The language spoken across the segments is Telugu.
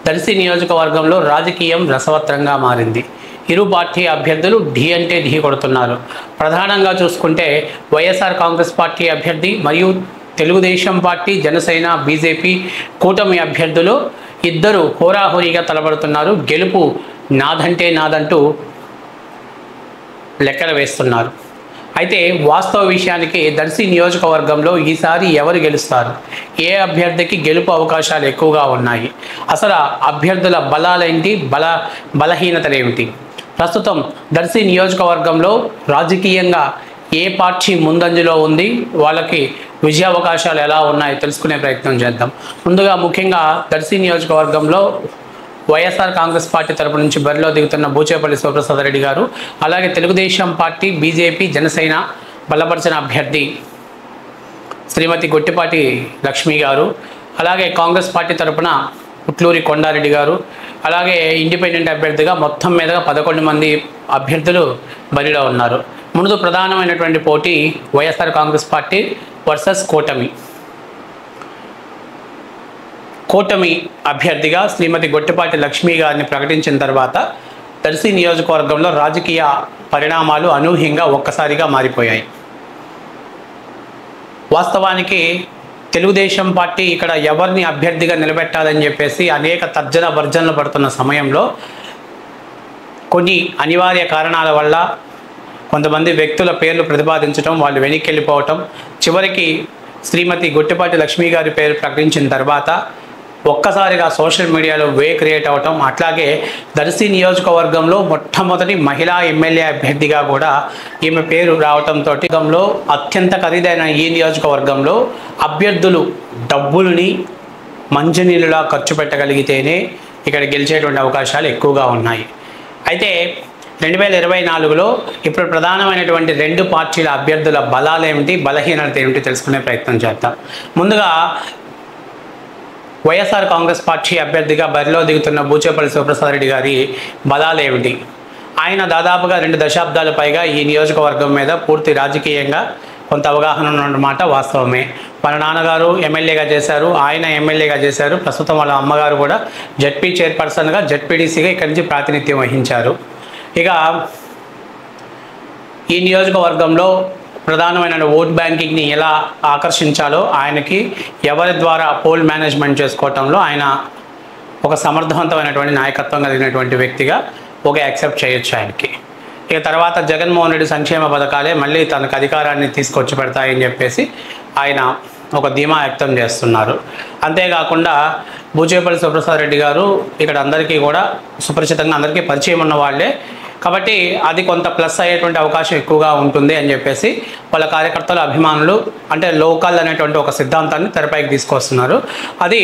దర్శి నియోజకవర్గంలో రాజకీయం రసవత్రంగా మారింది. ఇరు పార్టీ అభ్యర్థులు ఢీ అంటే ఢీ కొడుతున్నారు. ప్రధానంగా చూసుకుంటే వైఎస్ఆర్ కాంగ్రెస్ పార్టీ అభ్యర్థి మరియు తెలుగుదేశం పార్టీ, జనసేన, బీజేపీ కూటమి అభ్యర్థులు ఇద్దరు హోరాహోరీగా తలపడుతున్నారు. గెలుపు నాదంటే నాదంటూ లెక్కలు వేస్తున్నారు. అయితే వాస్తవ విషయానికి దర్శి నియోజకవర్గంలో ఈసారి ఎవరు గెలుస్తారు, ఏ అభ్యర్థికి గెలుపు అవకాశాలు ఎక్కువగా ఉన్నాయి, అసలు అభ్యర్థుల బలాలేంటి, బలహీనతలేమిటి, ప్రస్తుతం దర్శి నియోజకవర్గంలో రాజకీయంగా ఏ పార్టీ ముందంజలో ఉంది, వాళ్ళకి విజయ అవకాశాలు ఎలా ఉన్నాయో తెలుసుకునే ప్రయత్నం చేద్దాం. ముందుగా ముఖ్యంగా దర్శి నియోజకవర్గంలో వైఎస్ఆర్ కాంగ్రెస్ పార్టీ తరపు నుంచి బరిలో దిగుతున్న బూచేపల్లి శివప్రసాద్ రెడ్డి గారు, అలాగే తెలుగుదేశం పార్టీ, బీజేపీ, జనసేన బలపరిచిన అభ్యర్థి శ్రీమతి గొట్టిపాటి లక్ష్మి గారు, అలాగే కాంగ్రెస్ పార్టీ తరపున పుట్లూరి కొండారెడ్డి గారు, అలాగే ఇండిపెండెంట్ అభ్యర్థిగా మొత్తం మీదుగా 11 మంది అభ్యర్థులు బరిలో ఉన్నారు. ముందు ప్రధానమైనటువంటి పోటీ వైఎస్ఆర్ కాంగ్రెస్ పార్టీ వర్సెస్ కూటమి అభ్యర్థిగా శ్రీమతి గొట్టిపాటి లక్ష్మి గారిని ప్రకటించిన తర్వాత దర్శి నియోజకవర్గంలో రాజకీయ పరిణామాలు అనూహ్యంగా ఒక్కసారిగా మారిపోయాయి. వాస్తవానికి తెలుగుదేశం పార్టీ ఇక్కడ ఎవరిని అభ్యర్థిగా నిలబెట్టాలని చెప్పేసి అనేక తర్జన భర్జనలు పడుతున్న సమయంలో కొన్ని అనివార్య కారణాల వల్ల కొంతమంది వ్యక్తుల పేర్లు ప్రతిపాదించడం, వాళ్ళు వెనక్కి వెళ్ళిపోవటం, చివరికి శ్రీమతి గొట్టిపాటి లక్ష్మి గారి పేరు ప్రకటించిన తర్వాత ఒక్కసారిగా సోషల్ మీడియాలో క్రియేట్ అవటం, అట్లాగే దర్శి నియోజకవర్గంలో మొట్టమొదటి మహిళా ఎమ్మెల్యే అభ్యర్థిగా కూడా ఈమె పేరు రావటంతో అత్యంత ఖరీదైన ఈ నియోజకవర్గంలో అభ్యర్థులు డబ్బుల్ని మంచినీళ్ళలా ఖర్చు పెట్టగలిగితేనే ఇక్కడ గెలిచేటువంటి అవకాశాలు ఎక్కువగా ఉన్నాయి. అయితే 2024లో ఇప్పుడు ప్రధానమైనటువంటి 2 పార్టీల అభ్యర్థుల బలాలేమిటి, బలహీనత ఏమిటి తెలుసుకునే ప్రయత్నం చేద్దాం. ముందుగా వైఎస్ఆర్ కాంగ్రెస్ పార్టీ అభ్యర్థిగా బరిలో దిగుతున్న బూచేపల్లి శివప్రసాద్ రెడ్డి గారి బలాలు ఏమిటి? ఆయన దాదాపుగా 2 దశాబ్దాల పైగా ఈ నియోజకవర్గం మీద పూర్తి రాజకీయంగా కొంత అవగాహన ఉన్నమాట వాస్తవమే. వాళ్ళ నాన్నగారు ఎమ్మెల్యేగా చేశారు, ఆయన ఎమ్మెల్యేగా చేశారు. ప్రస్తుతం వాళ్ళ అమ్మగారు కూడా జడ్పీ చైర్పర్సన్గా, జడ్పీడీసీగా ఇక్కడి నుంచి ప్రాతినిధ్యం వహించారు. ఇక ఈ నియోజకవర్గంలో ప్రధానమైన ఓట్ బ్యాంకింగ్ని ఎలా ఆకర్షించాలో, ఆయనకి ఎవరి ద్వారా పోల్ మేనేజ్మెంట్ చేసుకోవటంలో ఆయన ఒక సమర్థవంతమైనటువంటి నాయకత్వం కలిగినటువంటి వ్యక్తిగా యాక్సెప్ట్ చేయొచ్చు ఆయనకి. ఇక తర్వాత జగన్మోహన్ రెడ్డి సంక్షేమ పథకాలే మళ్ళీ తనకు అధికారాన్ని తీసుకొచ్చి పెడతాయని చెప్పేసి ఆయన ఒక ధీమా వ్యక్తం చేస్తున్నారు. అంతేకాకుండా బూచేపల్లి శివప్రసాద్ రెడ్డి గారు ఇక్కడ అందరికీ కూడా సుపరిచితంగా, అందరికీ పరిచయం ఉన్న వాళ్ళే కాబట్టి అది కొంత ప్లస్ అయ్యేటువంటి అవకాశం ఎక్కువగా ఉంటుంది అని చెప్పేసి వాళ్ళ కార్యకర్తల, అభిమానులు అంటే లోకల్ అనేటువంటి ఒక సిద్ధాంతాన్ని తెరపైకి తీసుకొస్తున్నారు. అది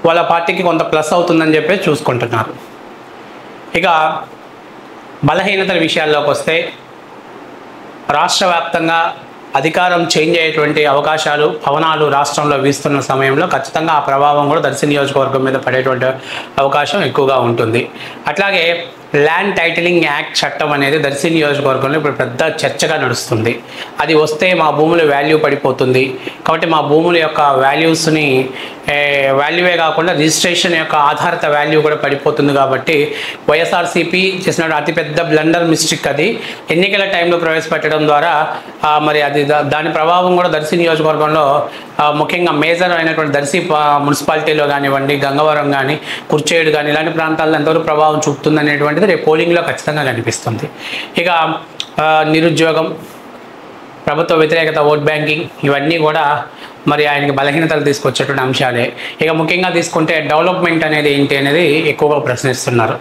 వాళ్ళ పార్టీకి కొంత ప్లస్ అవుతుందని చెప్పేసి చూసుకుంటున్నారు. ఇక బలహీనతల విషయాల్లోకి వస్తే రాష్ట్ర వ్యాప్తంగా అధికారం చేంజ్ అయ్యేటువంటి అవకాశాలు, పవనాలు రాష్ట్రంలో వీస్తున్న సమయంలో ఖచ్చితంగా ఆ ప్రభావం కూడా దర్శి నియోజకవర్గం మీద పడేటువంటి అవకాశం ఎక్కువగా ఉంటుంది. అట్లాగే ల్యాండ్ టైటిలింగ్ యాక్ట్ చట్టం అనేది దర్శి నియోజకవర్గంలో ఇప్పుడు పెద్ద చర్చగా నడుస్తుంది. అది వస్తే మా భూముల వాల్యూ పడిపోతుంది, కాబట్టి మా భూముల యొక్క వాల్యూస్ని వాల్యూవే కాకుండా రిజిస్ట్రేషన్ యొక్క ఆధారిత వాల్యూ కూడా పడిపోతుంది. కాబట్టి వైఎస్ఆర్సీపీ చేసిన అతిపెద్ద బ్లండర్ మిస్టేక్ అది. ఎన్నికల టైంలో ప్రవేశపెట్టడం ద్వారా మరి అది దాని ప్రభావం కూడా దర్శి నియోజకవర్గంలో ముఖ్యంగా మేజర్ అయినటువంటి దర్శి మున్సిపాలిటీలో కానివ్వండి, గంగవరం కానీ, కుర్చేడు కానీ ఇలాంటి ప్రాంతాల్లో ఎంతవరకు ప్రభావం చూపుతుంది అనేటువంటిది రేపు పోలింగ్లో ఖచ్చితంగా కనిపిస్తుంది. ఇక నిరుద్యోగం, ప్రభుత్వ వ్యతిరేకత, ఓట్ బ్యాంకింగ్ ఇవన్నీ కూడా మరి ఆయనకి బలహీనతలు తీసుకొచ్చేటువంటి అంశాలే. ఇక ముఖ్యంగా తీసుకుంటే డెవలప్మెంట్ అనేది ఏంటి అనేది ఎక్కువగా ప్రశ్నిస్తున్నారు.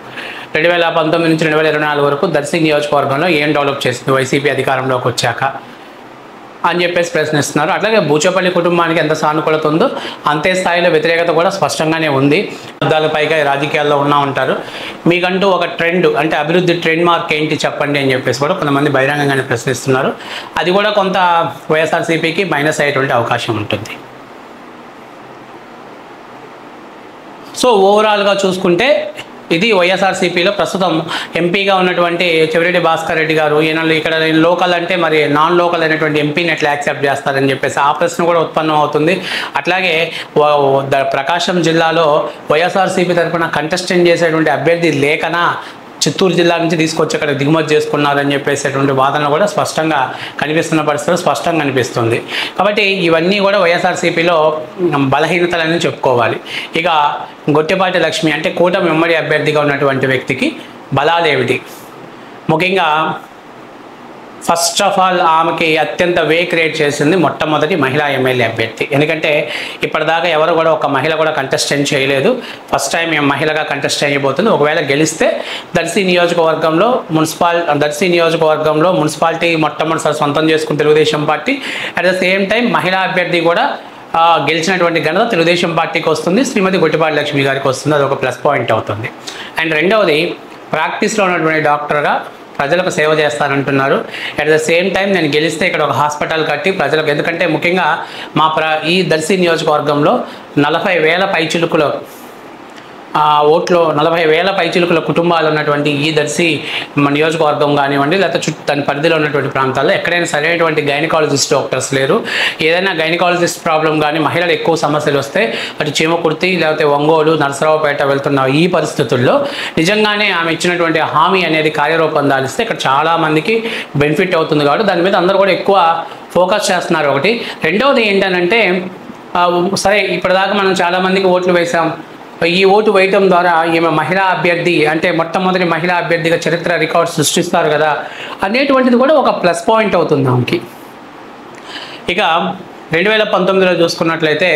2019 నుంచి 2024 వరకు దర్శి నియోజకవర్గంలో ఏం డెవలప్ చేసింది వైసీపీ అధికారంలోకి వచ్చాక అని చెప్పేసి ప్రశ్నిస్తున్నారు. అట్లాగే బూచేపల్లి కుటుంబానికి ఎంత సానుకూలత ఉందో అంతే స్థాయిలో వ్యతిరేకత కూడా స్పష్టంగానే ఉంది. అర్థాల పైగా రాజకీయాల్లో ఉంటారు. మీకంటూ ఒక ట్రెండ్ అంటే అభివృద్ధి ట్రెండ్ మార్క్ ఏంటి చెప్పండి అని చెప్పేసి కూడా కొంతమంది బహిరంగంగానే ప్రశ్నిస్తున్నారు. అది కూడా కొంత వైఎస్ఆర్సీపీకి మైనస్ అయ్యేటువంటి అవకాశం ఉంటుంది. సో ఓవరాల్గా చూసుకుంటే ఇది వైఎస్ఆర్సీపీలో ప్రస్తుతం ఎంపీగా ఉన్నటువంటి చెవిరెడ్డి భాస్కర్ రెడ్డి గారు, ఈయన ఇక్కడ లోకల్ అంటే మరి నాన్ లోకల్ అయినటువంటి ఎంపీని ఎట్లా యాక్సెప్ట్ చేస్తారని చెప్పేసి ఆ ప్రశ్న కూడా ఉత్పన్నం అవుతుంది. అట్లాగే ప్రకాశం జిల్లాలో వైఎస్ఆర్సీపీ తరఫున కంటెస్టెంట్ చేసేటువంటి అభ్యర్థి లేఖన చిత్తూరు జిల్లా నుంచి తీసుకొచ్చి ఇక్కడ దిగుమతి చేసుకున్నారని చెప్పేసేటువంటి వాదనలు కూడా స్పష్టంగా కనిపిస్తున్న పరిస్థితులు స్పష్టంగా కనిపిస్తుంది. కాబట్టి ఇవన్నీ కూడా వైఎస్ఆర్సీపీలో బలహీనతలని చెప్పుకోవాలి. ఇక గొట్టిపాటి లక్ష్మి అంటే కూటమి ఉమ్మడి అభ్యర్థిగా ఉన్నటువంటి వ్యక్తికి బలాలు ఏమిటి? ముఖ్యంగా ఫస్ట్ ఆఫ్ ఆల్ ఆమెకి అత్యంత వే క్రియేట్ చేసింది మొట్టమొదటి మహిళా ఎమ్మెల్యే అభ్యర్థి. ఎందుకంటే ఇప్పటిదాకా ఎవరు కూడా ఒక మహిళ కూడా కంటెస్టెంట్ చేయలేదు. ఫస్ట్ టైం మేము మహిళగా కంటెస్ట్ చేయబోతుంది. ఒకవేళ గెలిస్తే దర్శి నియోజకవర్గంలో మున్సిపాలిటీ మొట్టమొదటిసారి సొంతం చేసుకుని Telugu Desam party, at the same time మహిళా అభ్యర్థి కూడా గెలిచినటువంటి ఘనత తెలుగుదేశం పార్టీకి వస్తుంది, శ్రీమతి గొట్టిపాటి లక్ష్మి గారికి వస్తుంది. అది ఒక ప్లస్ పాయింట్ అవుతుంది. అండ్ రెండవది ప్రాక్టీస్లో ఉన్నటువంటి డాక్టర్గా ప్రజలకు సేవ చేస్తానంటున్నారు. అట్ ద సేమ్ టైం నేను గెలిస్తే ఇక్కడ ఒక హాస్పిటల్ కట్టి ప్రజలకు, ఎందుకంటే ముఖ్యంగా ఈ దర్శి నియోజకవర్గంలో 40,000 పైచిలుకుల ఓట్లో 40,000 పైచిలుకుల కుటుంబాలు ఉన్నటువంటి ఈ దర్శి నియోజకవర్గం కానివ్వండి, లేకపోతే చుట్టూ దాని పరిధిలో ఉన్నటువంటి ప్రాంతాల్లో ఎక్కడైనా సరైనటువంటి గైనకాలజిస్ట్ డాక్టర్స్ లేరు. ఏదైనా గైనకాలజిస్ట్ ప్రాబ్లం కానీ మహిళలు ఎక్కువ సమస్యలు వస్తే అటు చీమకుర్తి లేకపోతే ఒంగోలు నరసరావుపేట వెళ్తున్న ఈ పరిస్థితుల్లో నిజంగానే ఆమె ఇచ్చినటువంటి హామీ అనేది కార్యరూపం దాలిస్తే ఇక్కడ చాలామందికి బెనిఫిట్ అవుతుంది. కాబట్టి దాని మీద అందరూ కూడా ఎక్కువ ఫోకస్ చేస్తున్నారు. ఒకటి. రెండవది ఏంటంటే సరే ఇప్పటిదాకా మనం చాలామందికి ఓట్లు వేసాం, ఈ ఓటు వేయటం ద్వారా ఈమె మహిళా అభ్యర్థి అంటే మొట్టమొదటి మహిళా అభ్యర్థిగా చరిత్ర రికార్డ్ సృష్టిస్తారు కదా అనేటువంటిది కూడా ఒక ప్లస్ పాయింట్ అవుతుంది ఆమెకి. ఇక 2019లో చూసుకున్నట్లయితే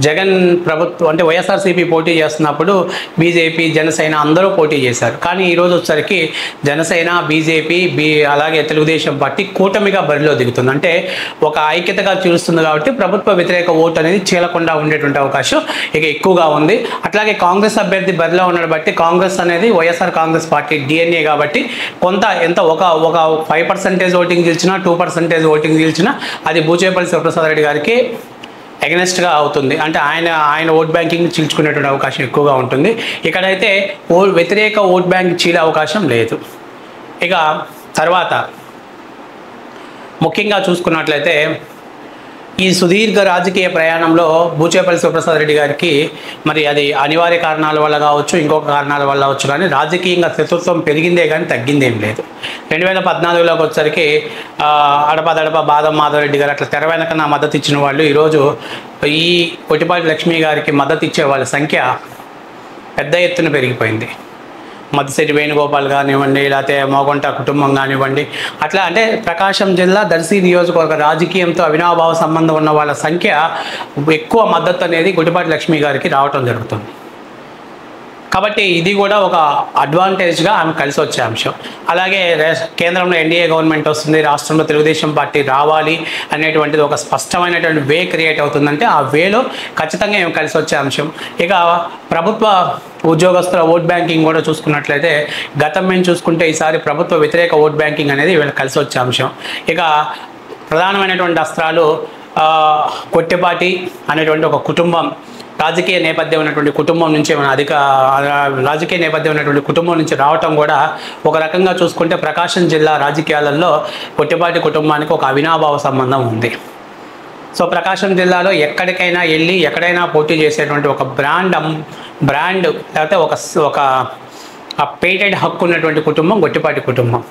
జగన్ ప్రభుత్వం అంటే వైఎస్ఆర్సీపీ పోటీ చేస్తున్నప్పుడు బీజేపీ జనసేన అందరూ పోటీ చేశారు. కానీ ఈరోజు వచ్చేసరికి జనసేన బీజేపీ అలాగే తెలుగుదేశం పార్టీ కూటమిగా బరిలో దిగుతుంది. అంటే ఒక ఐక్యతగా చూస్తుంది. కాబట్టి ప్రభుత్వ వ్యతిరేక ఓటు అనేది చీలకుండా ఉండేటువంటి అవకాశం ఇక ఎక్కువగా ఉంది. అట్లాగే కాంగ్రెస్ అభ్యర్థి బరిలో ఉన్నాడు బట్టి కాంగ్రెస్ అనేది వైఎస్ఆర్ కాంగ్రెస్ పార్టీ డిఎన్ఏ కాబట్టి ఎంత ఒక 5% ఓటింగ్ గెలిచినా 2% ఓటింగ్ గెలిచినా అది బూచేపల్లి శివప్రసాద్ రెడ్డి గారికి ఎగనెస్ట్గా అవుతుంది. అంటే ఆయన ఓట్ బ్యాంకింగ్ చీల్చుకునేటువంటి అవకాశం ఎక్కువగా ఉంటుంది. ఇక్కడైతే వ్యతిరేక ఓట్ బ్యాంక్ చీలే అవకాశం లేదు. ఇక తర్వాత ముఖ్యంగా చూసుకున్నట్లయితే ఈ సుదీర్ఘ రాజకీయ ప్రయాణంలో బూచేపల్లి శివప్రసాద్ రెడ్డి గారికి మరి అది అనివార్య కారణాల వల్ల కావచ్చు, ఇంకొక కారణాల వల్ల అవచ్చు, కానీ రాజకీయంగా శత్రుత్వం పెరిగిందే కానీ తగ్గిందేం లేదు. 2014లోకి వచ్చేసరికి అడపదడప బాదం మాధవరెడ్డి గారు అట్లా తెర వెనక నా మద్దతు ఇచ్చిన వాళ్ళు ఈరోజు ఈ గొట్టిపాటి లక్ష్మి గారికి మద్దతు ఇచ్చే వాళ్ళ సంఖ్య పెద్ద ఎత్తున పెరిగిపోయింది. మద్దిశెట్టి వేణుగోపాల్ కానివ్వండి, లేకపోతే మోగొంట కుటుంబం కానివ్వండి, అట్లా అంటే ప్రకాశం జిల్లా దర్శి నియోజకవర్గ రాజకీయంతో అవినాభావ సంబంధం ఉన్న వాళ్ళ సంఖ్య ఎక్కువ మద్దతు అనేది గొట్టిపాటి లక్ష్మి గారికి రావటం జరుగుతుంది. కాబట్టి ఇది కూడా ఒక అడ్వాంటేజ్గా ఆమె కలిసి వచ్చే అంశం. అలాగే కేంద్రంలో ఎన్డీఏ గవర్నమెంట్ వస్తుంది, రాష్ట్రంలో తెలుగుదేశం పార్టీ రావాలి అనేటువంటిది ఒక స్పష్టమైనటువంటి వే క్రియేట్ అవుతుందంటే ఆ వేలో ఖచ్చితంగా ఏమి కలిసి వచ్చే అంశం. ఇక ప్రభుత్వ ఉద్యోగస్తుల ఓట్ బ్యాంకింగ్ కూడా చూసుకున్నట్లయితే గతం మేము చూసుకుంటే ఈసారి ప్రభుత్వ వ్యతిరేక ఓట్ బ్యాంకింగ్ అనేది వీళ్ళకి కలిసి వచ్చే అంశం. ఇక ప్రధానమైనటువంటి అస్త్రాలు కొట్టెపాటి అనేటువంటి ఒక కుటుంబం, రాజకీయ నేపథ్యం ఉన్నటువంటి కుటుంబం నుంచి రాజకీయ నేపథ్యం ఉన్నటువంటి కుటుంబం నుంచి రావటం కూడా ఒక రకంగా చూసుకుంటే ప్రకాశం జిల్లా రాజకీయాలలో కొట్టెపాటి కుటుంబానికి ఒక అవినాభావ సంబంధం ఉంది. సో ప్రకాశం జిల్లాలో ఎక్కడికైనా వెళ్ళి ఎక్కడైనా పోటీ చేసేటువంటి ఒక బ్రాండ్ లేకపోతే ఒక పేటెడ్ హక్కు ఉన్నటువంటి కుటుంబం గొట్టిపాటి కుటుంబం.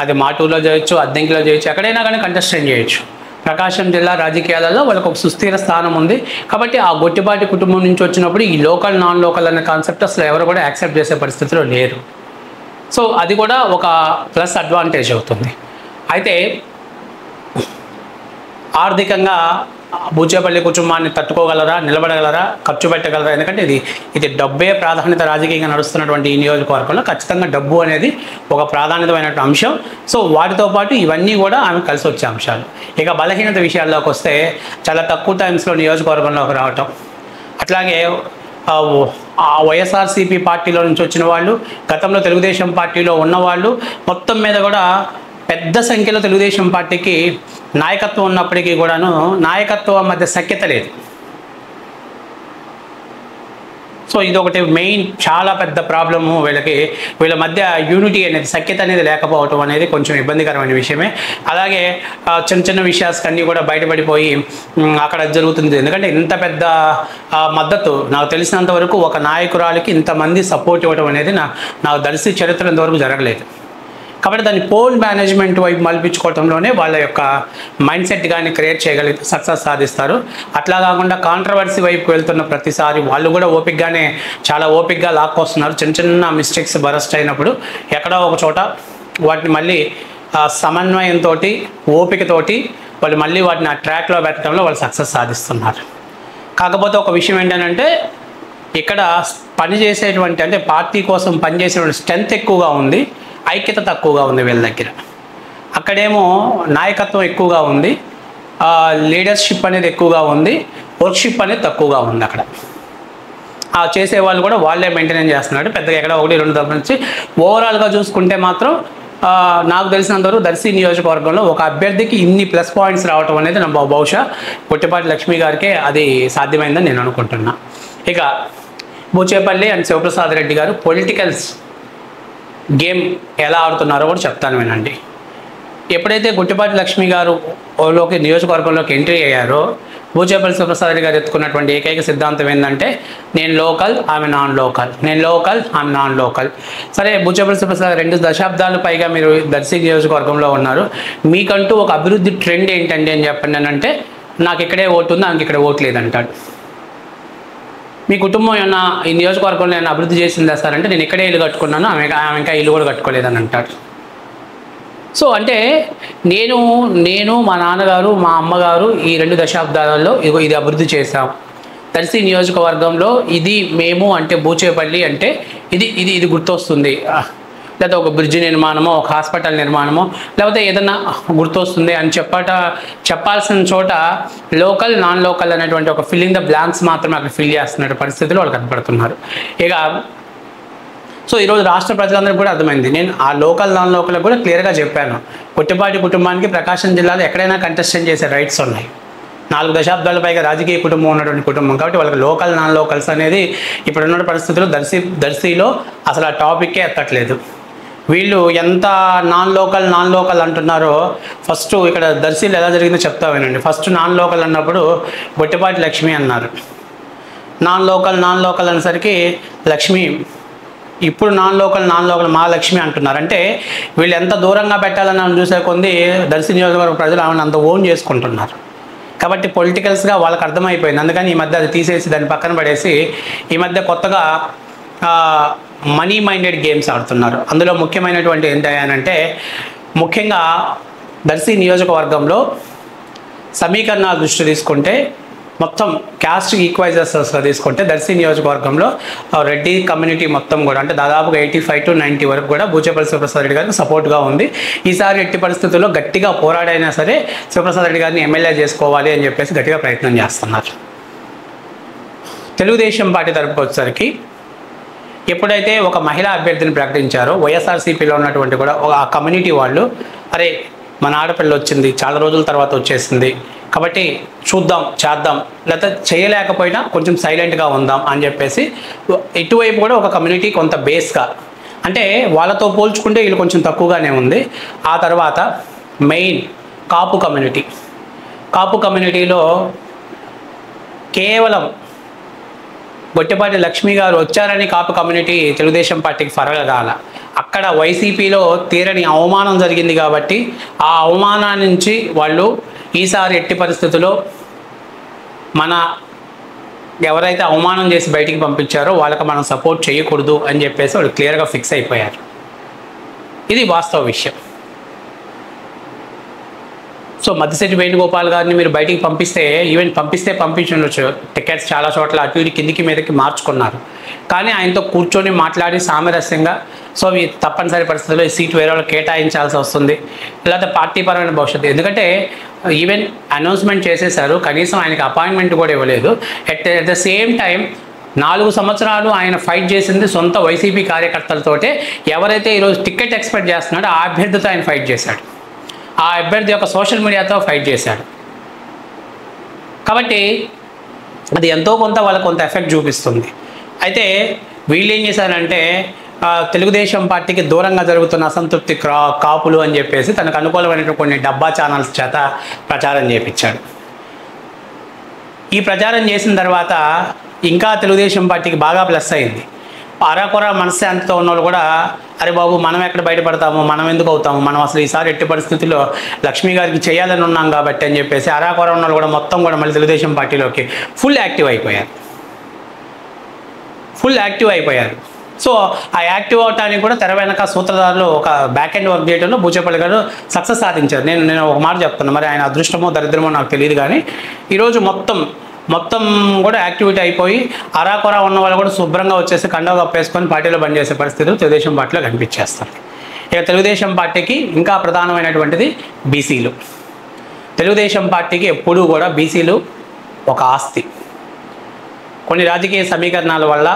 అది మాటూరులో చేయొచ్చు, అద్దెంకిలో చేయొచ్చు, ఎక్కడైనా కానీ కంటెస్టెంట్ చేయొచ్చు. ప్రకాశం జిల్లా రాజకీయాలలో వాళ్ళకు ఒక సుస్థిర స్థానం ఉంది. కాబట్టి ఆ గొట్టిపాటి కుటుంబం నుంచి వచ్చినప్పుడు ఈ లోకల్ నాన్ లోకల్ అనే కాన్సెప్ట్ అసలు ఎవరు కూడా యాక్సెప్ట్ చేసే పరిస్థితిలో లేరు. సో అది కూడా ఒక ప్లస్ అడ్వాంటేజ్ అవుతుంది. అయితే ఆర్థికంగా బూచేపల్లి కుటుంబాన్ని తట్టుకోగలరా, నిలబడగలరా, ఖర్చు పెట్టగలరా? ఎందుకంటే ఇది డబ్బే ప్రాధాన్యత రాజకీయంగా నడుస్తున్నటువంటి ఈ నియోజకవర్గంలో ఖచ్చితంగా డబ్బు అనేది ఒక ప్రాధాన్యతమైనటువంటి అంశం. సో వాటితో పాటు ఇవన్నీ కూడా ఆమె కలిసి వచ్చే అంశాలు. ఇక బలహీనత విషయాల్లోకి వస్తే చాలా తక్కువ టైమ్స్లో నియోజకవర్గంలోకి రావటం, అట్లాగే వైఎస్ఆర్సీపీ పార్టీలో నుంచి వచ్చిన వాళ్ళు, గతంలో తెలుగుదేశం పార్టీలో ఉన్నవాళ్ళు, మొత్తం మీద కూడా పెద్ద సంఖ్యలో తెలుగుదేశం పార్టీకి నాయకత్వం ఉన్నప్పటికీ కూడాను నాయకత్వం మధ్య సఖ్యత లేదు. సో ఇది ఒకటి మెయిన్ చాలా పెద్ద ప్రాబ్లము వీళ్ళకి. వీళ్ళ మధ్య యూనిటీ అనేది, సఖ్యత అనేది లేకపోవటం అనేది కొంచెం ఇబ్బందికరమైన విషయమే. అలాగే చిన్న చిన్న విషయాలన్నీ కూడా బయటపడిపోయి అక్కడ జరుగుతుంది. ఎందుకంటే ఇంత పెద్ద మద్దతు నాకు తెలిసినంత వరకు ఒక నాయకురాలికి ఇంతమంది సపోర్ట్ ఇవ్వడం అనేది నాకు దర్శి చరిత్ర ఇంతవరకు జరగలేదు. కాబట్టి దాన్ని పోల్ మేనేజ్మెంట్ వైపు మలిపించుకోవడంలోనే వాళ్ళ యొక్క మైండ్ సెట్ కానీ క్రియేట్ చేయగలిగితే సక్సెస్ సాధిస్తారు. అట్లా కాకుండా కాంట్రవర్సీ వైపు వెళ్తున్న ప్రతిసారి వాళ్ళు కూడా ఓపికగానే చాలా ఓపికగా లాక్కొస్తున్నారు. చిన్న చిన్న మిస్టేక్స్ బరస్ట్ అయినప్పుడు ఎక్కడో ఒక చోట వాటిని మళ్ళీ సమన్వయంతో ఓపికతోటి వాళ్ళు మళ్ళీ వాటిని ఆ ట్రాక్లో పెట్టడంలో వాళ్ళు సక్సెస్ సాధిస్తున్నారు. కాకపోతే ఒక విషయం ఏంటంటే ఇక్కడ పనిచేసేటువంటి అంటే పార్టీ కోసం పనిచేసేటువంటి స్ట్రెంత్ ఎక్కువగా ఉంది, ఐక్యత తక్కువగా ఉంది వీళ్ళ దగ్గర. అక్కడేమో నాయకత్వం ఎక్కువగా ఉంది, లీడర్షిప్ అనేది ఎక్కువగా ఉంది, వర్క్షిప్ అనేది తక్కువగా ఉంది. అక్కడ చేసేవాళ్ళు కూడా వాళ్ళే మెయింటైన్ చేస్తున్నారు. పెద్దగా ఎక్కడ 1-2 తరపు నుంచి ఓవరాల్గా చూసుకుంటే మాత్రం నాకు తెలిసినంతవరకు దర్శి నియోజకవర్గంలో ఒక అభ్యర్థికి ఇన్ని ప్లస్ పాయింట్స్ రావటం అనేది బహుశా కొట్టిపాటి లక్ష్మి గారికే అది సాధ్యమైందని నేను అనుకుంటున్నా. ఇక బూచేపల్లి అండ్ శివప్రసాద్ రెడ్డి గారు పొలిటికల్స్ గేమ్ ఎలా ఆడుతున్నారో కూడా చెప్తాను వినండి. ఎప్పుడైతే గుట్టిపాటి లక్ష్మి గారు నియోజకవర్గంలోకి ఎంట్రీ అయ్యారో బూచేపల్లి శివప్రసాద్ రెడ్డి గారు ఎత్తుకున్నటువంటి ఏకైక సిద్ధాంతం ఏంటంటే నేను లోకల్, ఆమె నాన్ లోకల్, నేను లోకల్, ఆమె నాన్ లోకల్. సరే, బూచేపల్లి శివప్రసాద్ 2 దశాబ్దాలు పైగా మీరు దర్శి నియోజకవర్గంలో ఉన్నారు, మీకంటూ ఒక అభివృద్ధి ట్రెండ్ ఏంటండి అని చెప్పండి అంటే నాకు ఇక్కడే ఓటు ఉంది, ఆమెకి ఇక్కడ ఓటు లేదంటాడు. మీ కుటుంబం ఏమన్నా ఈ నియోజకవర్గంలో ఏమైనా అభివృద్ధి చేసిందా సార్ అంటే నేను ఇక్కడే ఇల్లు కట్టుకున్నాను, ఆమె ఇంకా ఇల్లు కూడా కట్టుకోలేదని అంటాడు. సో అంటే నేను మా నాన్నగారు మా అమ్మగారు ఈ 2 దశాబ్దాలలో ఇది అభివృద్ధి చేశాం. దర్శి నియోజకవర్గంలో ఇది మేము అంటే బూచేపల్లి అంటే ఇది గుర్తొస్తుంది. లేకపోతే ఒక బ్రిడ్జ్ నిర్మాణమో, ఒక హాస్పిటల్ నిర్మాణమో, లేకపోతే ఏదన్నా గుర్తొస్తుంది అని చెప్పాల్సిన చోట లోకల్, నాన్ లోకల్ అనేటువంటి ఒక ఫిల్లింగ్ ద బ్లాంక్స్ మాత్రమే అక్కడ ఫిల్ చేస్తున్న పరిస్థితులు వాళ్ళు కనపడుతున్నారు. ఇక సో ఈరోజు రాష్ట్ర ప్రజలందరికీ కూడా అర్థమైంది. నేను ఆ లోకల్, నాన్ లోకల్ కూడా క్లియర్గా చెప్పాను. కొట్టిపాటి కుటుంబానికి ప్రకాశం జిల్లాలో ఎక్కడైనా కంటెస్టెంట్ చేసే రైట్స్ ఉన్నాయి. 4 దశాబ్దాల పైగా రాజకీయ కుటుంబం ఉన్నటువంటి కుటుంబం కాబట్టి వాళ్ళకి లోకల్, నాన్ లోకల్స్ అనేది ఇప్పుడున్న పరిస్థితుల్లో దర్శిలో అసలు ఆ టాపిక్కే ఎత్తట్లేదు. వీళ్ళు ఎంత నాన్ లోకల్ అంటున్నారో ఫస్ట్ ఇక్కడ దర్శిలో ఎలా జరిగిందో చెప్తా వినండి. ఫస్ట్ నాన్ లోకల్ అన్నప్పుడు బొట్టిపాటి లక్ష్మి అన్నారు. నాన్ లోకల్ అనేసరికి లక్ష్మి, ఇప్పుడు నాన్ లోకల్ మా లక్ష్మి అంటున్నారు. అంటే వీళ్ళు ఎంత దూరంగా పెట్టాలని చూసే కొంది దర్శి నియోజకవర్గ ప్రజలు ఆమెను అంత ఓన్ చేసుకుంటున్నారు. కాబట్టి పొలిటికల్స్గా వాళ్ళకి అర్థమైపోయింది. అందుకని ఈ మధ్య అది తీసేసి దాన్ని పక్కన పడేసి ఈ మధ్య కొత్తగా మనీ మైండెడ్ గేమ్స్ ఆడుతున్నారు. అందులో ముఖ్యమైనటువంటి ఏంటంటే ముఖ్యంగా దర్శి నియోజకవర్గంలో సమీకరణాల దృష్టి తీసుకుంటే మొత్తం క్యాస్ట్ ఈక్వైజెస్గా తీసుకుంటే దర్శి నియోజకవర్గంలో రెడ్డి కమ్యూనిటీ మొత్తం కూడా అంటే దాదాపుగా 85 to 90 వరకు కూడా బూచేపల్లి శివప్రసాద్ రెడ్డి గారికి సపోర్ట్గా ఉంది. ఈసారి ఎట్టి పరిస్థితుల్లో గట్టిగా పోరాడైనా సరే శివప్రసాద్ రెడ్డి గారిని ఎమ్మెల్యే చేసుకోవాలి అని చెప్పేసి గట్టిగా ప్రయత్నం చేస్తున్నారు. తెలుగుదేశం పార్టీ తరపుకి వచ్చేసరికి ఎప్పుడైతే ఒక మహిళా అభ్యర్థిని ప్రకటించారో వైఎస్ఆర్సీపీలో ఉన్నటువంటి కూడా ఆ కమ్యూనిటీ వాళ్ళు అరే మన ఆడపిల్ల వచ్చింది, చాలా రోజుల తర్వాత వచ్చేసింది కాబట్టి చూద్దాం, చేద్దాం, లేకపోతే చేయలేకపోయినా కొంచెం సైలెంట్గా ఉందాం అని చెప్పేసి ఇటువైపు కూడా ఒక కమ్యూనిటీ కొంత బేస్గా అంటే వాళ్ళతో పోల్చుకుంటే వీళ్ళు కొంచెం తక్కువగానే ఉంది. ఆ తర్వాత మెయిన్ కాపు కమ్యూనిటీలో కేవలం గొట్టిపాటి లక్ష్మి గారు వచ్చారని కాపు కమ్యూనిటీ తెలుగుదేశం పార్టీకి ఫరగగాల. అక్కడ వైసీపీలో తీరని అవమానం జరిగింది కాబట్టి ఆ అవమానాన్ని నుంచి వాళ్ళు ఈసారి ఎట్టి పరిస్థితుల్లో మన ఎవరైతే అవమానం చేసి బయటికి పంపించారో వాళ్ళకి మనం సపోర్ట్ చేయకూడదు అని చెప్పేసి వాళ్ళు క్లియర్గా ఫిక్స్ అయిపోయారు. ఇది వాస్తవ విషయం. సో మద్దిశెట్టి వేణుగోపాల్ గారిని మీరు బయటికి పంపిస్తే పంపించవచ్చు. టికెట్స్ చాలా చోట్ల అటు ఇటు కిందికి మీదకి మార్చుకున్నారు. కానీ ఆయనతో కూర్చొని మాట్లాడి సామరస్యంగా సో ఈ తప్పనిసరి పరిస్థితుల్లో ఈ సీట్ వేరే వాళ్ళకి కేటాయించాల్సి వస్తుంది, లేకపోతే పార్టీ పరమైన భవిష్యత్తు. ఎందుకంటే ఈవెన్ అనౌన్స్మెంట్ చేసేసారు, కనీసం ఆయనకి అపాయింట్మెంట్ కూడా ఇవ్వలేదు. ఎట్ ద సేమ్ టైం 4 సంవత్సరాలు ఆయన ఫైట్ చేసింది సొంత వైసీపీ కార్యకర్తలతోటే. ఎవరైతే ఈరోజు టికెట్ ఎక్స్పెక్ట్ చేస్తున్నాడో ఆ అభ్యర్థితో ఆయన ఫైట్ చేశాడు, ఆ అభ్యర్థి యొక్క సోషల్ మీడియాతో ఫైట్ చేశాడు. కాబట్టి అది ఎంతో కొంత వాళ్ళకు కొంత ఎఫెక్ట్ చూపిస్తుంది. అయితే వీళ్ళు ఏం చేశారంటే తెలుగుదేశం పార్టీకి దూరంగా జరుగుతున్న అసంతృప్తి కాపులు అని చెప్పేసి తనకు అనుకూలమైన కొన్ని డబ్బా ఛానల్స్ చేత ప్రచారం చేయించాడు. ఈ ప్రచారం చేసిన తర్వాత ఇంకా తెలుగుదేశం పార్టీకి బాగా ప్లస్ అయింది. అరాకొర మనశ్శాంతితో ఉన్న వాళ్ళు కూడా అరే బాబు మనం ఎక్కడ బయటపడతాము, మనం ఎందుకు అవుతాము, మనం అసలు ఈసారి ఎట్టి పరిస్థితుల్లో లక్ష్మీ గారికి చేయాలని ఉన్నాం కాబట్టి అని చెప్పేసి అరాకొర ఉన్న వాళ్ళు కూడా మొత్తం కూడా మళ్ళీ తెలుగుదేశం పార్టీలోకి ఫుల్ యాక్టివ్ అయిపోయారు. సో ఆ యాక్టివ్ అవటానికి కూడా తెర వెనక సూత్రధారులు ఒక బ్యాక్ ఎండ్ వర్క్ చేయడంలో బూచేపల్లి గారు సక్సెస్ సాధించారు. నేను ఒక మాట చెప్తున్నాను, మరి ఆయన అదృష్టమో దరిద్రమో నాకు తెలియదు, కానీ ఈరోజు మొత్తం కూడా యాక్టివిటీ అయిపోయి అరాకొర ఉన్న వాళ్ళు కూడా శుభ్రంగా వచ్చేసి కండవ కప్పేసుకొని పార్టీలో పనిచేసే పరిస్థితులు తెలుగుదేశం పార్టీలో కనిపించేస్తారు. ఇక తెలుగుదేశం పార్టీకి ఇంకా ప్రధానమైనటువంటిది బీసీలు. తెలుగుదేశం పార్టీకి ఎప్పుడూ కూడా బీసీలు ఒక ఆస్తి. కొన్ని రాజకీయ సమీకరణాల వల్ల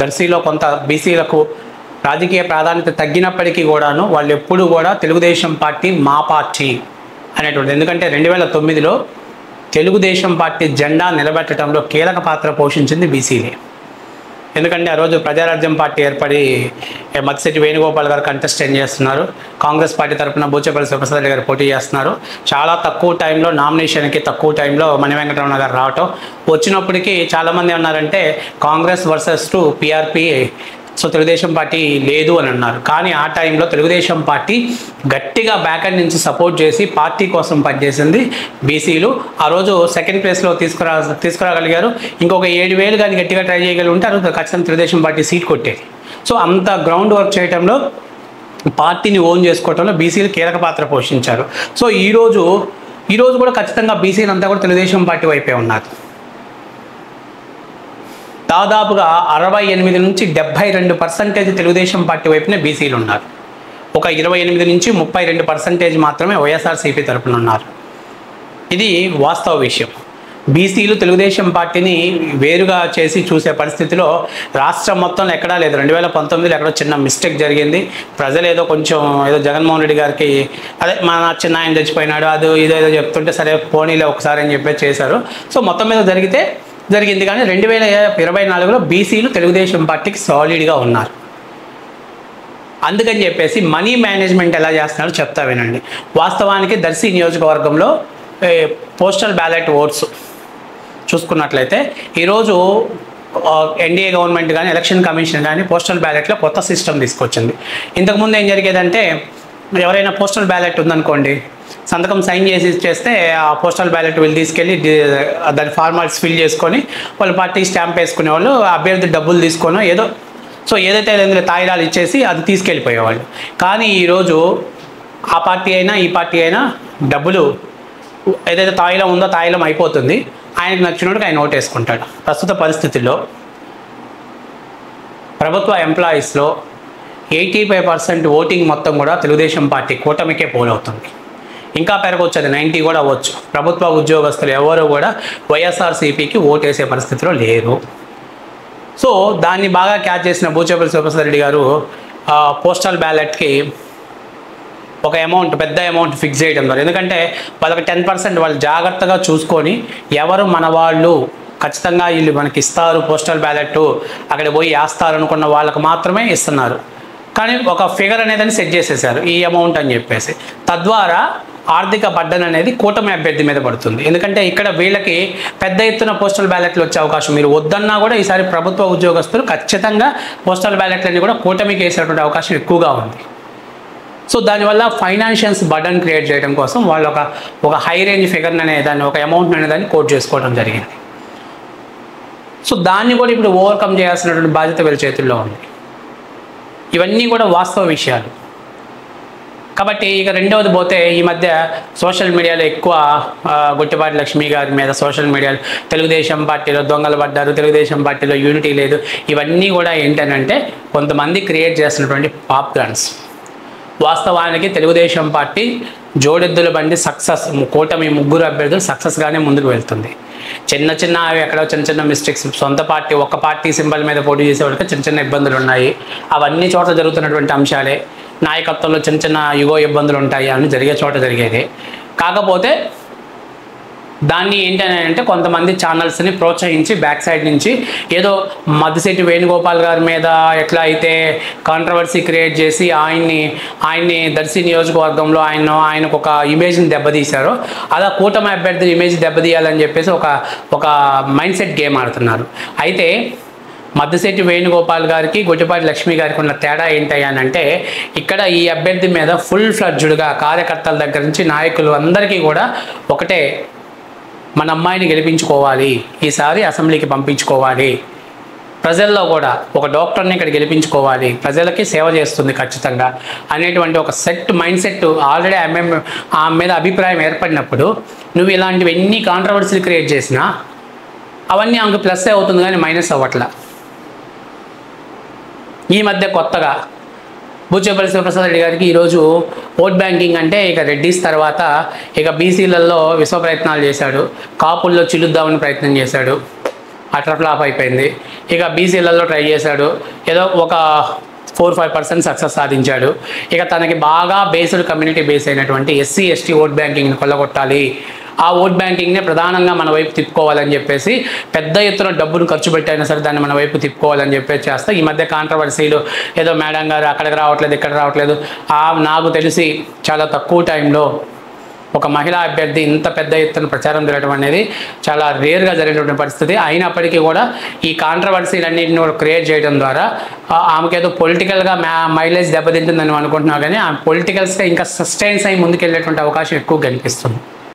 దర్శిలో కొంత బీసీలకు రాజకీయ ప్రాధాన్యత తగ్గినప్పటికీ కూడాను వాళ్ళు ఎప్పుడు కూడా తెలుగుదేశం పార్టీ మా పార్టీ అనేటువంటిది. ఎందుకంటే 2009లో తెలుగుదేశం పార్టీ జెండా నిలబెట్టడంలో కీలక పాత్ర పోషించింది బీసీలే. ఎందుకంటే ఆ రోజు ప్రజారాజ్యం పార్టీ ఏర్పడి మత్స్యటి వేణుగోపాల్ గారు కంటెస్టెంట్ చేస్తున్నారు. కాంగ్రెస్ పార్టీ తరఫున బూచేపల్లి శివప్రసాద్ రెడ్డి గారు పోటీ చేస్తున్నారు. చాలా తక్కువ టైంలో నామినేషన్కి తక్కువ టైంలో మణి వెంకటరమణ గారు రావటం, వచ్చినప్పటికీ చాలామంది అన్నారంటే Congress versus to PRP, so Telugu Desam party లేదు అని అన్నారు. కానీ ఆ టైంలో తెలుగుదేశం పార్టీ గట్టిగా బ్యాక్ ఎండ్ నుంచి సపోర్ట్ చేసి పార్టీ కోసం పనిచేసింది బీసీలు. ఆ రోజు సెకండ్ ప్లేస్లో తీసుకురాగలిగారు. ఇంకొక 7,000 కానీ గట్టిగా ట్రై చేయగలిగి ఉంటే ఆ రోజు ఖచ్చితంగా తెలుగుదేశం పార్టీ సీట్ కొట్టేది. సో అంత గ్రౌండ్ వర్క్ చేయడంలో, పార్టీని ఓన్ చేసుకోవడంలో బీసీలు కీలక పాత్ర పోషించారు. సో ఈరోజు కూడా ఖచ్చితంగా బీసీలు అంతా కూడా తెలుగుదేశం పార్టీ వైపే ఉన్నారు. దాదాపుగా 68 నుంచి 72% తెలుగుదేశం పార్టీ వైపునే బీసీలు ఉన్నారు. ఒక 28 నుంచి 32% మాత్రమే వైఎస్ఆర్సీపీ తరపున ఉన్నారు. ఇది వాస్తవ విషయం. బీసీలు తెలుగుదేశం పార్టీని వేరుగా చేసి చూసే పరిస్థితిలో రాష్ట్రం మొత్తంలో ఎక్కడా లేదు. 2019లో ఎక్కడో చిన్న మిస్టేక్ జరిగింది. ప్రజలు ఏదో జగన్మోహన్ రెడ్డి గారికి అదే మన చిన్న ఆయన చచ్చిపోయినాడు అది ఇదేదో చెప్తుంటే సరే పోనీలే ఒకసారి అని చెప్పి చేశారు. సో మొత్తం మీద జరిగింది. కానీ 2024లో బీసీలు తెలుగుదేశం పార్టీకి సాలిడ్గా ఉన్నారు. అందుకని చెప్పేసి మనీ మేనేజ్మెంట్ ఎలా చేస్తున్నారో చెప్తా వినండి. వాస్తవానికి దర్శి నియోజకవర్గంలో పోస్టల్ బ్యాలెట్ ఓట్స్ చూసుకున్నట్లయితే ఈరోజు ఎన్డీఏ గవర్నమెంట్ కానీ ఎలక్షన్ కమిషన్ కానీ పోస్టల్ బ్యాలెట్లో కొత్త సిస్టమ్ తీసుకొచ్చింది. ఇంతకుముందు ఏం జరిగేదంటే ఎవరైనా పోస్టల్ బ్యాలెట్ ఉందనుకోండి, సంతకం సైన్ చేస్తే ఆ పోస్టల్ బ్యాలెట్ వీళ్ళు తీసుకెళ్ళి దాని ఫార్మాలిటీస్ ఫిల్ చేసుకొని వాళ్ళ పార్టీ స్టాంప్ వేసుకునే వాళ్ళు, అభ్యర్థి డబ్బులు తీసుకొని ఏదైతే తాయిలాలు ఇచ్చేసి అది తీసుకెళ్ళిపోయేవాళ్ళు. కానీ ఈరోజు ఆ పార్టీ అయినా ఈ పార్టీ అయినా డబ్బులు ఏదైతే తాయిలం ఉందో తాయిలం అయిపోతుంది, ఆయనకు నచ్చినట్టుగా ఆయన ఓటేసుకుంటాడు. ప్రస్తుత పరిస్థితుల్లో ప్రభుత్వ ఎంప్లాయీస్లో 85% ఓటింగ్ మొత్తం కూడా తెలుగుదేశం పార్టీ కూటమికే పోలవుతుంది. ఇంకా పెరగవచ్చు, అది 90 కూడా అవ్వచ్చు. ప్రభుత్వ ఉద్యోగస్తులు ఎవరు కూడా వైఎస్ఆర్సీపీకి ఓటేసే పరిస్థితిలో లేరు. సో దాన్ని బాగా క్యాచ్ చేసిన బూచేపల్లి శివప్రసాద్ రెడ్డి గారు పోస్టల్ బ్యాలెట్కి ఒక పెద్ద అమౌంట్ ఫిక్స్ చేయడం ద్వారా, ఎందుకంటే వాళ్ళకి 10% వాళ్ళు జాగ్రత్తగా చూసుకొని ఎవరు మన వాళ్ళు ఖచ్చితంగా వీళ్ళు మనకి ఇస్తారు పోస్టల్ బ్యాలెట్ అక్కడ పోయి వేస్తారు అనుకున్న వాళ్ళకు మాత్రమే ఇస్తున్నారు. కానీ ఒక ఫిగర్ అనేది సెట్ చేసేసారు ఈ అమౌంట్ అని చెప్పేసి. తద్వారా ఆర్థిక బర్డన్ అనేది కూటమి అభ్యర్థి మీద పడుతుంది. ఎందుకంటే ఇక్కడ వీళ్ళకి పెద్ద ఎత్తున పోస్టల్ బ్యాలెట్లు వచ్చే అవకాశం, మీరు వద్దన్నా కూడా ఈసారి ప్రభుత్వ ఉద్యోగస్తులు ఖచ్చితంగా పోస్టల్ బ్యాలెట్లన్నీ కూడా కూటమికి వేసేటువంటి అవకాశం ఎక్కువగా ఉంది. సో దానివల్ల ఫైనాన్షియల్స్ బర్డన్ క్రియేట్ చేయడం కోసం వాళ్ళు ఒక హై రేంజ్ ఫిగర్ అనేదాన్ని ఒక అమౌంట్ అనేదాన్ని కోట్ చేసుకోవడం జరిగింది. సో దాన్ని కూడా ఇప్పుడు ఓవర్కమ్ చేయాల్సినటువంటి బాధ్యత వీళ్ళ చేతుల్లో ఉంది. ఇవన్నీ కూడా వాస్తవ విషయాలు. కాబట్టి ఇక రెండవది పోతే, ఈ మధ్య సోషల్ మీడియాలో ఎక్కువ గుట్టిపాటి లక్ష్మీ గారి మీద సోషల్ మీడియాలో తెలుగుదేశం పార్టీలో దొంగలు పడ్డారు, తెలుగుదేశం పార్టీలో యూనిటీ లేదు, ఇవన్నీ కూడా ఏంటంటే కొంతమంది క్రియేట్ చేస్తున్నటువంటి పాప్కార్న్స్. వాస్తవానికి తెలుగుదేశం పార్టీ జోడెద్దుల బండి సక్సెస్, కూటమి ముగ్గురు అభ్యర్థులు సక్సెస్గానే ముందుకు వెళ్తుంది. ఎక్కడో చిన్న మిస్టేక్స్, సొంత పార్టీ ఒక పార్టీ సింబల్ మీద పోటీ చేసేవాళ్ళకి చిన్న ఇబ్బందులు ఉన్నాయి. అవన్నీ చోట్ల జరుగుతున్నటువంటి అంశాలే. నాయకత్వంలో చిన్న యుగో ఇబ్బందులు ఉంటాయి, అన్నీ జరిగే చోట జరిగేది. కాకపోతే దాన్ని ఏంటని అంటే కొంతమంది ఛానల్స్ని ప్రోత్సహించి బ్యాక్ సైడ్ నుంచి ఏదో మద్దిశెట్టి వేణుగోపాల్ గారి మీద ఎట్లా అయితే కాంట్రవర్సీ క్రియేట్ చేసి ఆయన్ని దర్శి నియోజకవర్గంలో ఆయనకు ఒక ఇమేజ్ని దెబ్బతీశారో అలా కూటమి అభ్యర్థి ఇమేజ్ దెబ్బతీయాలని చెప్పేసి ఒక మైండ్ సెట్ గేమ్ ఆడుతున్నారు. అయితే మద్దిశెట్టి వేణుగోపాల్ గారికి గొట్టిపాటి లక్ష్మి గారికి ఉన్న తేడా ఏంటంటే ఇక్కడ ఈ అభ్యర్థి మీద ఫుల్ ఫ్లడ్జ్డ్గా కార్యకర్తల దగ్గర నుంచి నాయకులు అందరికీ కూడా ఒకటే, మన అమ్మాయిని గెలిపించుకోవాలి, ఈసారి అసెంబ్లీకి పంపించుకోవాలి, ప్రజల్లో కూడా ఒక డాక్టర్ని ఇక్కడ గెలిపించుకోవాలి, ప్రజలకి సేవ చేస్తుంది ఖచ్చితంగా అనేటువంటి ఒక మైండ్ సెట్ ఆల్రెడీ ఆమె మీద అభిప్రాయం ఏర్పడినప్పుడు నువ్వు ఇలాంటివి ఎన్ని కాంట్రవర్సీలు క్రియేట్ చేసినా అవన్నీ ఆమెకు ప్లస్ అవుతుంది కానీ మైనస్ అవ్వట్లా. ఈ మధ్య కొత్తగా బూచేపల్లి శివప్రసాద్ రెడ్డి గారికి ఈరోజు ఓట్ బ్యాంకింగ్ అంటే ఇక రెడ్డిస్ తర్వాత ఇక బీసీలలో విశ్వ ప్రయత్నాలు చేశాడు, కాపుల్లో చిలుద్దామని ప్రయత్నం చేశాడు, అట్రఫ్లాప్ అయిపోయింది. ఇక బీసీలలో ట్రై చేశాడు, ఏదో ఒక 4-5% సక్సెస్ సాధించాడు. ఇక తనకి బాగా బేస్డ్ కమ్యూనిటీ బేస్ అయినటువంటి ఎస్సీ ఎస్టీ ఓట్ బ్యాంకింగ్ని కొల్లగొట్టాలి, ఆ ఓట్ బ్యాంకింగ్నే ప్రధానంగా మన వైపు తిప్పుకోవాలని చెప్పేసి పెద్ద ఎత్తున డబ్బును ఖర్చు పెట్టైనా సరే దాన్ని మన వైపు తిప్పుకోవాలని చెప్పేసి చేస్తే ఈ మధ్య కాంట్రవర్సీలు ఏదో మేడం గారు అక్కడికి రావట్లేదు ఇక్కడ రావట్లేదు. నాకు తెలిసి చాలా తక్కువ టైంలో ఒక మహిళా అభ్యర్థి ఇంత పెద్ద ఎత్తున ప్రచారం జరగడం అనేది చాలా రేర్గా జరిగినటువంటి పరిస్థితి. అయినప్పటికీ కూడా ఈ కాంట్రవర్సీలన్నింటినీ కూడా క్రియేట్ చేయడం ద్వారా ఆమెకేదో పొలిటికల్గా మైలేజ్ దెబ్బతింటుందని అనుకుంటున్నాం, కానీ ఆ పొలిటికల్స్గా ఇంకా సస్టైన్స్ అయ్యి ముందుకెళ్ళేటువంటి అవకాశం ఎక్కువ కనిపిస్తుంది.